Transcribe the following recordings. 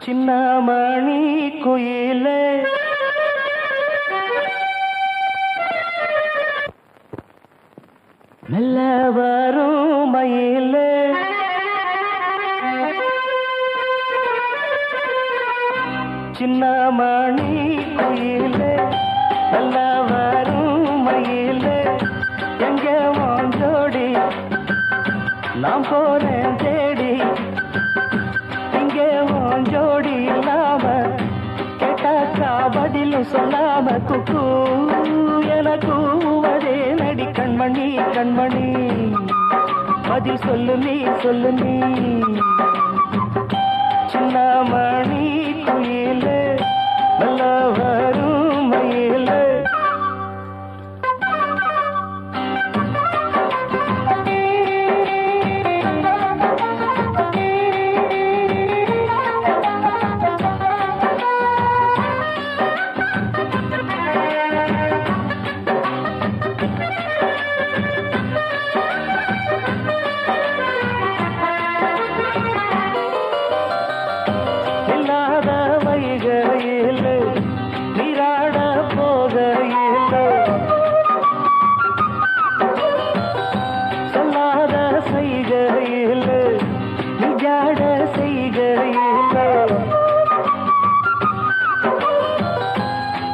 சின்னமணி குயிலே மெல்ல வரும் மயிலே சின்னமணி குயிலே மெல்ல வரும் மயிலே எங்க வாஞ்சோடி நாம் போறேன் தேடி இங்கே வாஞ்சோடி இல்லாம கேட்டாக்கா பதிலும் சொல்லாம குக்கு எனக்கு அதே நடி கண்மணி கண்மணி பதில் சொல்லு நீ சின்னமணி குயிலே நல்ல வரும் மயிலே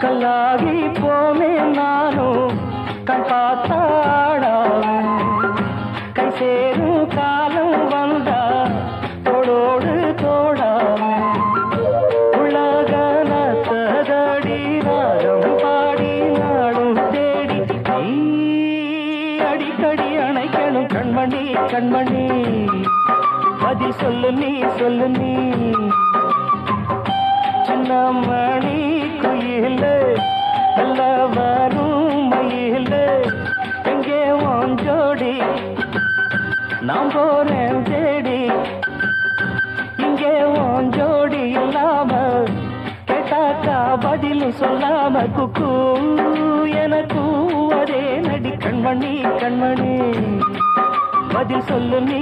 கல்லாகி போமே நானும் கண் பார்த்தாடாவே கை சேரும் காலம் வந்தா தோடோடு தோடாமே உலகனத்ததடி ராகம் பாடி நாடும் தேடி நீ அடிக்கடி அணைக்கணும் கண்மணி கண்மணி பதில் சொல்லு நீ சின்னமணி குயிலே நல்ல வரும் மயிலே எங்கே வாஞ்சோடி நாம் போறேன் தேடி இங்கே வாஞ்சோடி இல்லாம கேட்டாக்கா பதிலும் சொல்லாம குக்கு எனக்கு அதே நடி கண்மணி கண்மணி பதில் சொல்லு நீ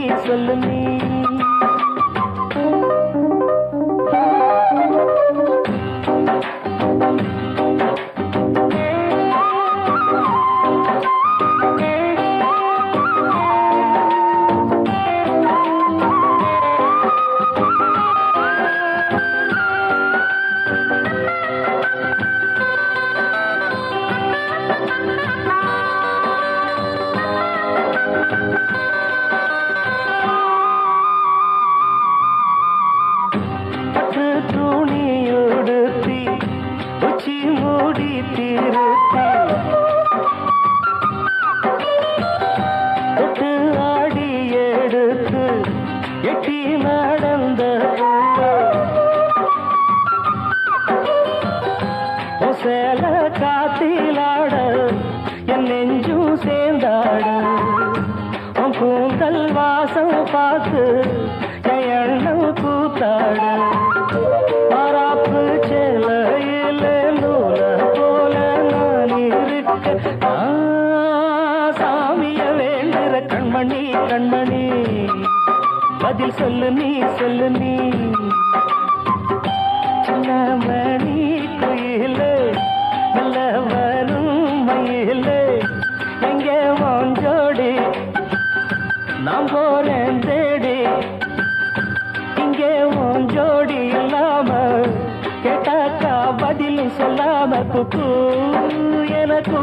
துணியுடுத்தி உச்சி மூடி தீர்த்தி தொட்டு ஆடி எடுத்து எட்டி நடந்த சேல காத்திலாட என் நெஞ்சும் சேர்ந்தாட உன் கூந்தல் வாசம் பார்த்து எண்ணம் கூத்தாட மராப்பு செலையில நூல போல நான் இருக்க சாமிய வேண்டுற கண்மணி கண்மணி பதில் சொல்லு நீ சின்னமணி குயிலே நல்ல வரும் மயிலே எங்கே வாஞ்சோடி நாம் போறேன் தேடி இங்கே வாஞ்சோடி இல்லாம கேட்டாக்கா பதிலும் சொல்லாம குக்கு எனக்கு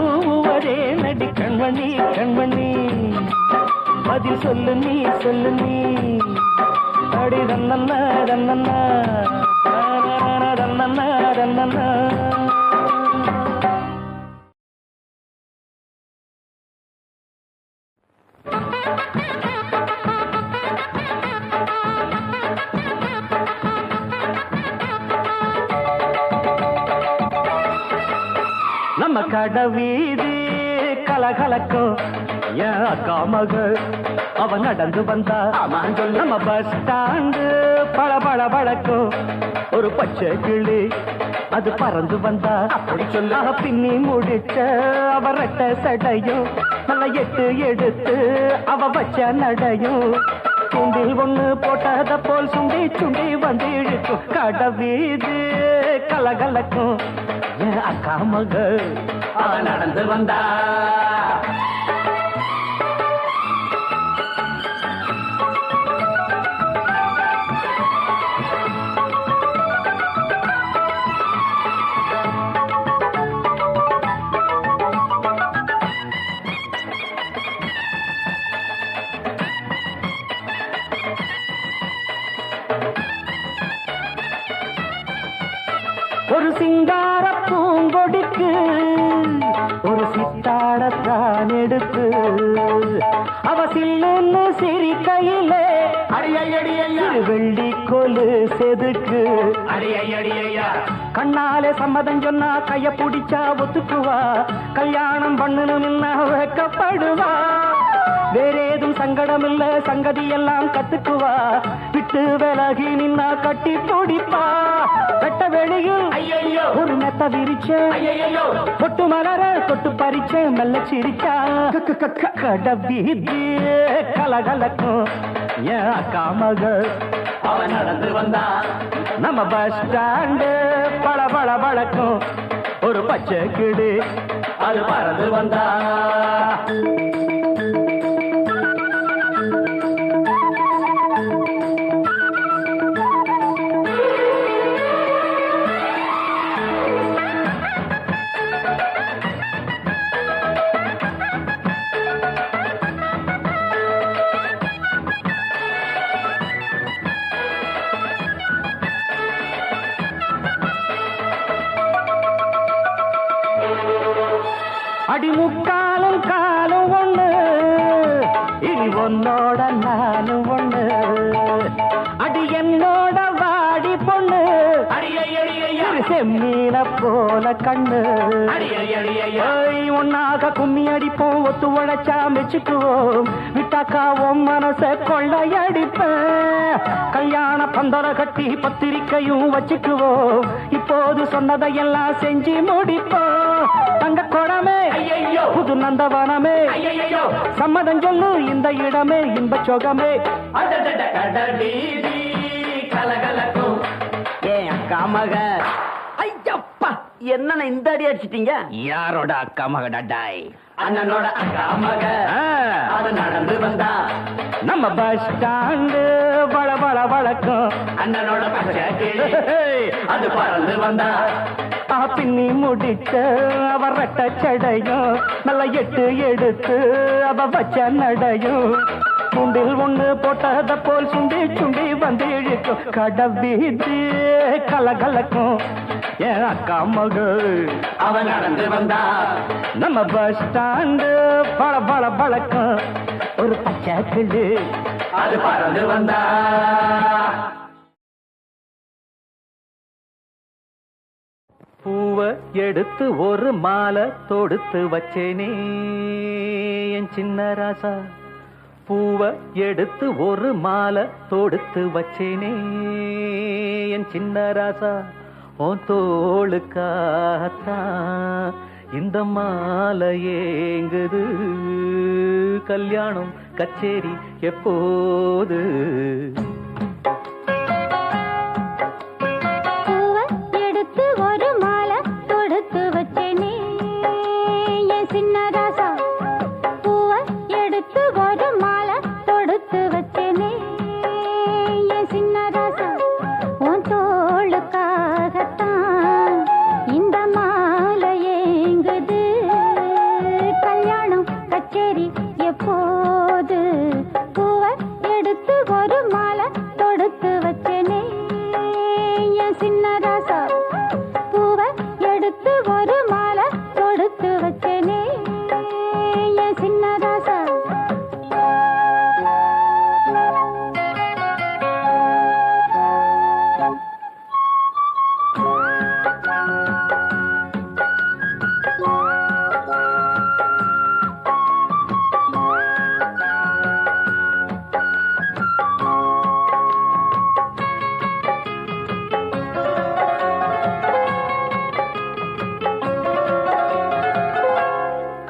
அதே நடி கண்மணி கண்மணி பதில் சொல்லு நீ அடி ரன்னண்ணா ரன்னண்ணா ரன்னண்ணா ரன்னண்ணா நம்ம கடை வீதி கலகலக்கும் என் அக்கா மகள் அவன் நடந்து வந்தா நம்ம பஸ் ஸ்டாண்டு பழக்கும் ஒரு பச்சை கிளி அது பறந்து வந்தா அப்படி சொல்ல பின்னி முடிச்ச அவ ரெட்ட சடையும் நல்ல எட்டு எடுத்து அவ வச்ச நடையும் தூண்டில் ஒண்ணு போட்டத போல் சுண்டி சுண்டி வந்து இழுக்கும் கடவீது கலகலக்கும் என் அக்கா மக அவ நடந்து வந்தா ஒரு சிங்கார பூங்கொடிக்கு ஒரு சித்தாடத்தான் எடுத்து அவ சில்லுன்னு சிரிக்கையிலே சிறு வெள்ளி கொலு செதுக்கு கண்ணாலே சம்மதம் சொன்னா கைய பிடிச்சா ஒத்துக்குவா கல்யாணம் பண்ணணும்னா வைக்கப்படுவா வேறேதும் சங்கடம் இல்ல சங்கதி எல்லாம் கத்துக்குவா விட்டு விலகி நின்னா கட்டி பிடிப்பா வெட்ட வெளியில் ஒரு மெத்த விரிச்ச பொட்டு மலர தொட்டு பறிச்ச மெல்ல சிரிச்சா கடபீதி கலகலக்கும் என் அக்கா மக அவ நடந்து வந்தா நம்ம பஸ் ஸ்டாண்டு பள பள பழக்கும் ஒரு பச்சை கிடு அது பறந்து வந்தா அடிமுக்காலும் காலும் ஒண்ணு இனி உன்னோட நானும் ஒண்ணு அடி என்னோட வாடி பொண்ணு செம்மீன போல கண்ணு ஒன்னாக கும்மி அடிப்போம் ஒத்து உழைச்சா மெச்சுக்குவோம் விட்டாக்கா உன் மனச கொள்ளையடிப்பேன் கல்யாண பந்தர கட்டி பத்திரிக்கையும் வச்சுக்குவோம் இப்போது சொன்னதையெல்லாம் செஞ்சு முடிப்போம் தங்க குடமே புது நந்தவனமே சம்மதம் சொல்லு இந்த இடமே இன்ப சொகமே கலகலக்கும் ஏன் அக்கா மக ஐயப்பா என்ன இந்த அடி அடிச்சிட்டீங்க யாரோட அக்கா மக டட்டாய் அண்ணனோட அக்கா மக அது நடந்து வந்தா நம்ம பஸ் ஸ்டாண்டு வள வள வழக்கம் அண்ணனோட பச்சை கிளி அது பறந்து வந்தா பின்னி முடிச்ச அவ ரெட்ட சடையும் நல்ல எட்டு எடுத்து அவ வச்ச நடையும் துண்டில் ஒண்ணு போட்டத போல் சுண்டி சுண்டி வந்து இழுக்கும் கடவீதி கலகலக்கும் என் அக்கா மக அவ நடந்து வந்தா நம்ம பஸ் ஸ்டாண்டு பள பள பழக்கம் ஒரு பச்சை கிளி அது பறந்து வந்தா பூவை எடுத்து ஒரு மாலை தொடுத்து வச்சேனே என் சின்ன ராசா பூவை எடுத்து ஒரு மாலை தொடுத்து வச்சேனே என் சின்ன ராசா உன் தோளுக்காகத்தான் இந்த மாலை ஏங்குது கல்யாணம் கச்சேரி எப்போது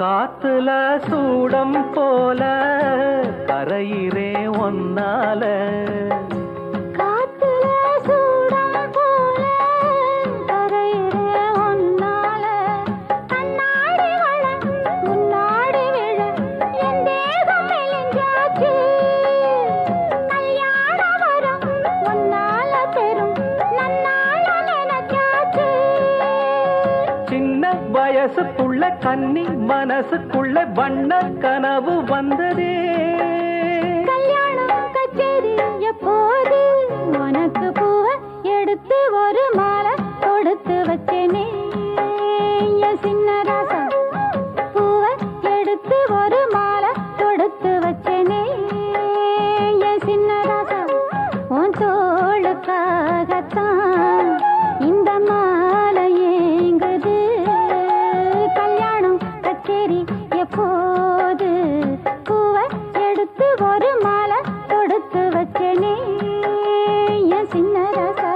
காத்துல சூடம் போல கரையிறே ஒன்னால வயசுக்குள்ள கன்னி மனசுக்குள்ள வண்ண கனவு வந்ததே கல்யாணம் கச்சேரி எப்போது உனக்கு பூவை எடுத்து ஒரு மாலை கொடுத்து வச்சேனே சின்ன ராசா பூவை எடுத்து ஒரு மாலை கொடுத்து வச்சேனே சின்ன ராசா உன் தோளுக்காகத்தான் இந்த மாலை ஏங்குது கல்யாணம் கச்சேரி எப்போது பூவை எடுத்து ஒரு மாலை கொடுத்து வச்சேனே சின்ன ராசா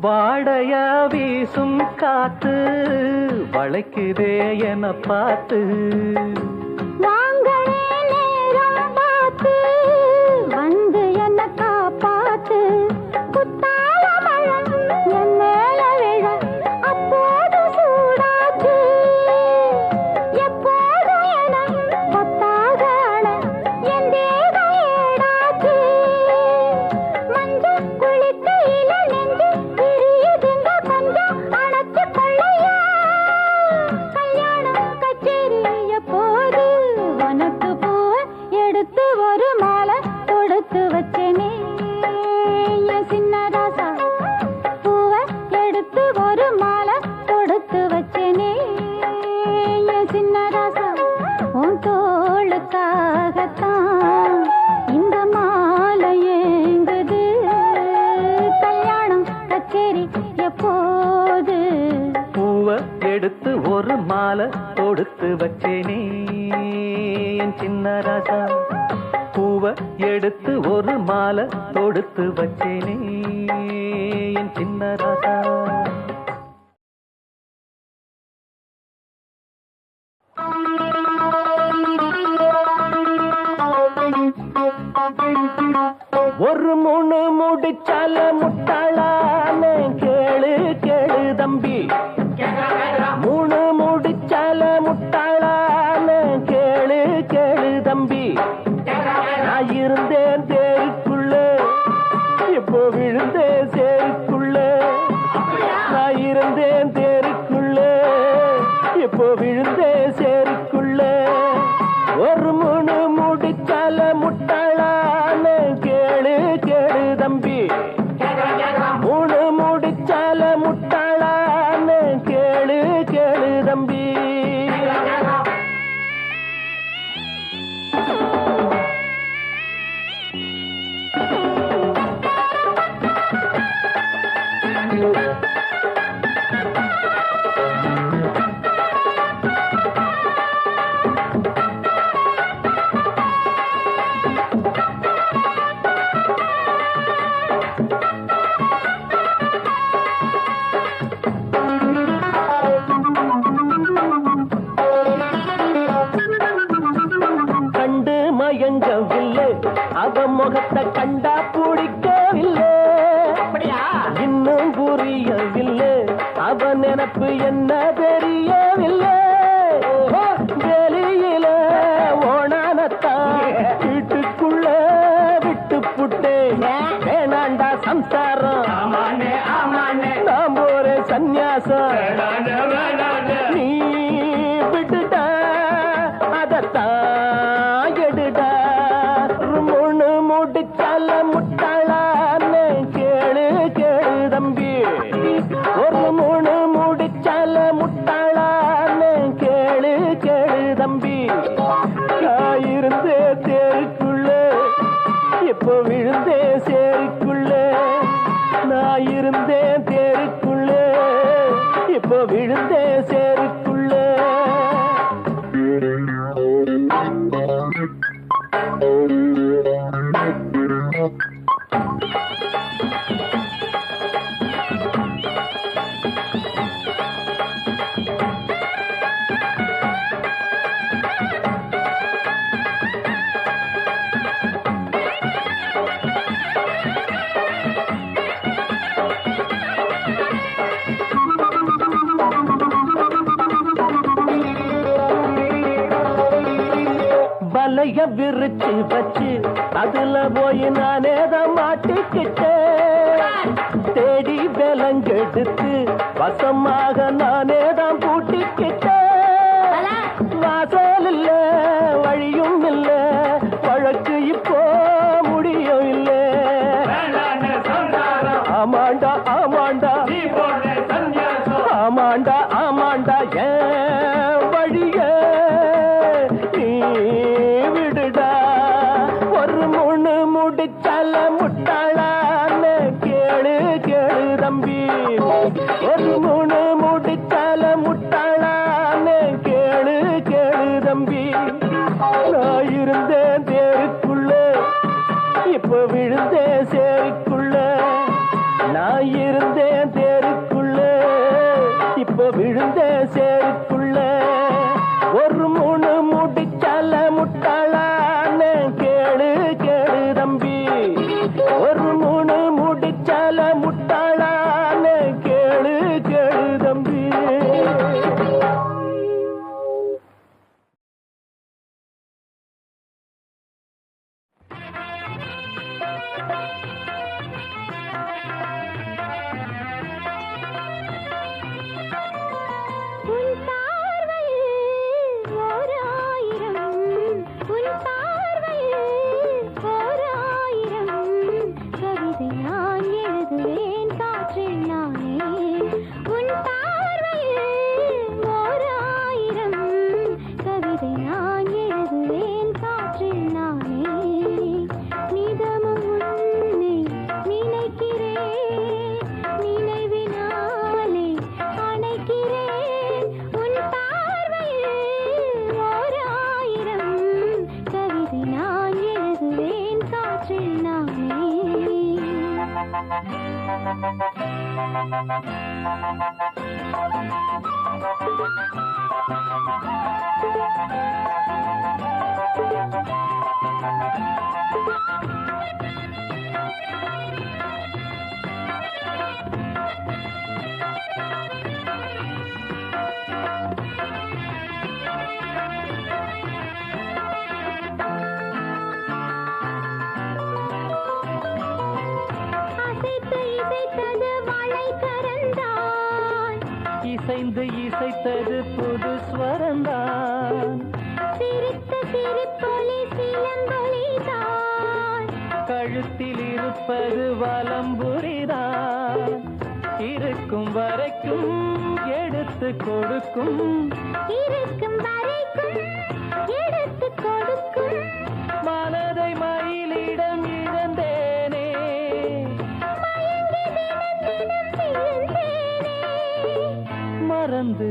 வாடையா வீசும் காத்து வளைக்குதே என பார்த்து வாங்களே நேரம் பார்த்து வந்து என்ன காப்பாத்து குத்தால மழை என் மேல விழ அப்போது சூடாச்சு எப்போது என கொத்தாக அழ என் தேகம் ஏடாச்சு மஞ்சள் குளிக்கையில நெஞ்சு பிரியுதுங்க கொஞ்சம் அணைச்சு கொள்ளையா கல்யாணம் கச்சேரி எப்போது உனக்கு பூவை எடுத்து ஒரு மாலை கொடுத்து வச்சேனே சின்ன ராசா பூவை எடுத்து ஒரு மாலை கொடுத்து வச்சேனே சின்ன ராசா உன் தோளுக்காகத்தான் இந்த மாலை ஏங்குது கல்யாணம் கச்சேரி எப்போது பூவை எடுத்து ஒரு மாலை கொடுத்து வச்சேனே என் சின்ன ராசா பூவை எடுத்து ஒரு மாலை கொடுத்து வச்சேனே என் சின்ன ராசா ஒரு மூணு முடிச்சால முட்டாளான கேளு கேளு தம்பி மூணு முடிச்சால முட்டாளான கேளு கேளு தம்பி நான் இருந்தேன் தேருக்குள்ள இப்போ விழுந்தேன் சேருக்குள்ள நான் இருந்தேன் தேருக்குள்ள இப்போ விழுந்தேன் சேருக்குள்ள ஒரு மூணு முடிச்சால முட்டாளான கேளு கேளு தம்பி மூணு முடிச்சால முட்டாளான கேளு கேளு தம்பி கண்டு மயங்கவில்லை அவ முகத்தை கண்டா பிடிக்கவில்லை இன்னும் புரியவில்லை அவ நினைப்பு என்ன தெரியவில்லை வெளியில ஓணானத்தான் வீட்டுக்குள்ள விட்டு புட்டேன் வேணாண்டா சம்சாரம் நாம் ஒரு சந்நியாசம் நீ விட்டுட்டா அதத்தான் எடுடா மூணு முடிச்சால முட்டாளான கேளு கேளு தம்பி ஒரு மூணு முடிச்சால முட்டாளான கேளு கேளு தம்பி நான் இருந்தே தேருக்குள்ள இப்போ விழுந்தே சேருக்குள்ள நான் இருந்தேன் தேரு விழுந்தே சேருக்குள்ள. வலைய விரிச்சு வச்சு அதுல போய் நானே தான் மாட்டிக்கிட்டேன். தேடி விலங்கெடுத்து வசமாக நானே தான் பூட்டிக்கிட்டேன். வாசல் இல்ல வழியும் இல்ல வழக்கு இப்போ முடியும் இல்ல. ஆமாண்டா ஆமாண்டா ஆமாண்டா ஆமாண்டா ஏன் வழிய நீ விடுடா. ஒரு முழு முடிச்சால முட்டாளான்னு கேளு கேளு தம்பி. ஒரு முழு முடிச்சால முட்டாளான்னு கேளு கேளு தம்பி. நான் இருந்தேன் தேருக்குள்ள இப்ப விழுந்தேன் சேருக்குள்ள. நான் இருந்தேன் தேருக்குள்ள இப்ப விழுந்தேன் சேருக்குள்ள. ஒரு முழு முடிச்சால முட்டாளான்னு கேளு கேளு தம்பி. ஒரு முழு முடிச்சால முட்டாளான்னு கேளு கேளு தம்பி. இசைந்து இசைத்தது புது ஸ்வரந்தான். சிரித்த சிரிப்பொலி சிலம்பொலிதான். கழுத்தில் இருப்பது வலம்புரிதான். இருக்கும் வரைக்கும் எடுத்து கொடுக்கும். இருக்கும் வரைக்கும் எடுத்து கொடுக்கும். மனதை மயிலிடம் இழந்தேனே. மறந்து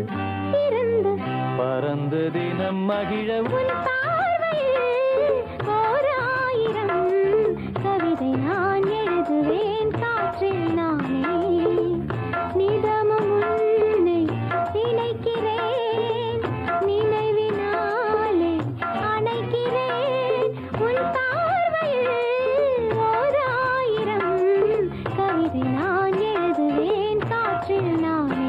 இருந்து பறந்து தினம் மகிழ ஓராயிரம் கவிதை நான் எழுதுவேன் காற்றில் நானே. நிதமும் உன்னை நினைக்கிறேன். நினைவினாலே அணைக்கிறேன். உன் பார்வையில் ஓராயிரம் கவிதை நான் எழுதுவேன் காற்றில் நானே.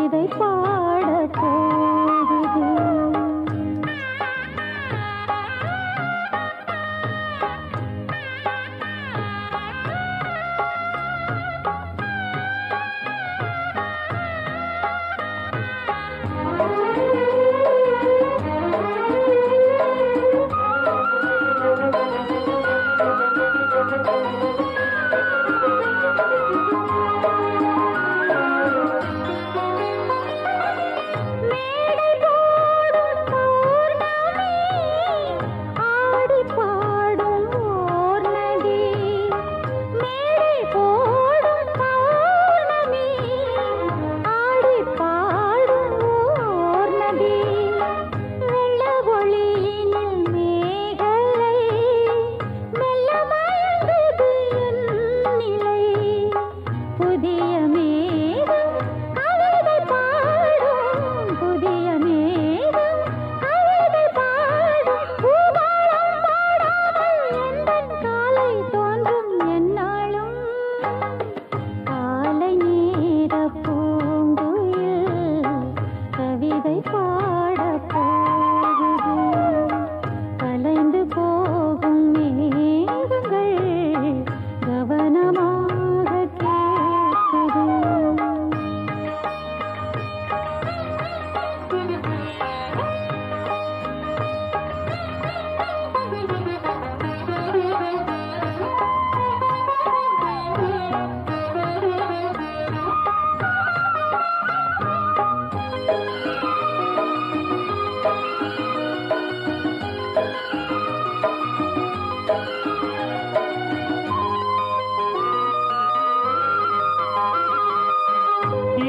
கவிதை பாட போகுது.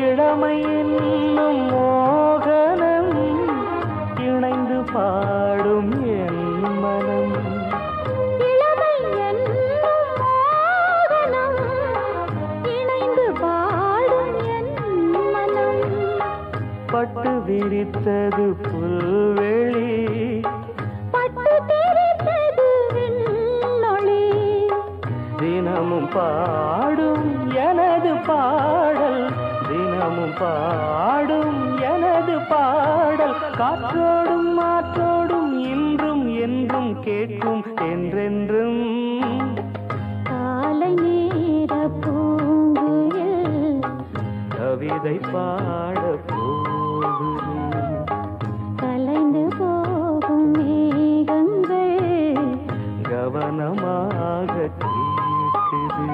இளமை என்னும் மோகனம் இணைந்து பாடும் என் மனம். இளமை என்னும் மோகனம் இணைந்து பாடும் என் மனம். பட்டு விரித்தது புல்வெளி, பட்டு தெரித்தது விண்ணொளி. தினமும் பாடும் எனது பாடல், தினமும் பாடும் எனது பாடல். காற்றோடும் மாற்றோடும் இன்றும் என்றும் கேட்கும் என்றென்றும். காலை நேர பூங்குயில் கவிதை பாட போகுது. கலைந்து போகும் மேகங்கள் கவனமாக கேட்குது.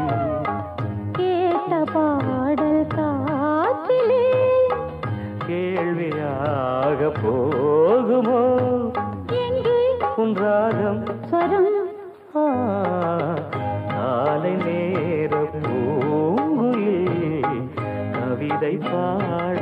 கேட்ட பாடல் காற்றிலே கேள்வியாக போகுமோ எங்கே உன் ராகம் ஸ்வரம்? காலை நேர பூங்குயில் கவிதை பாட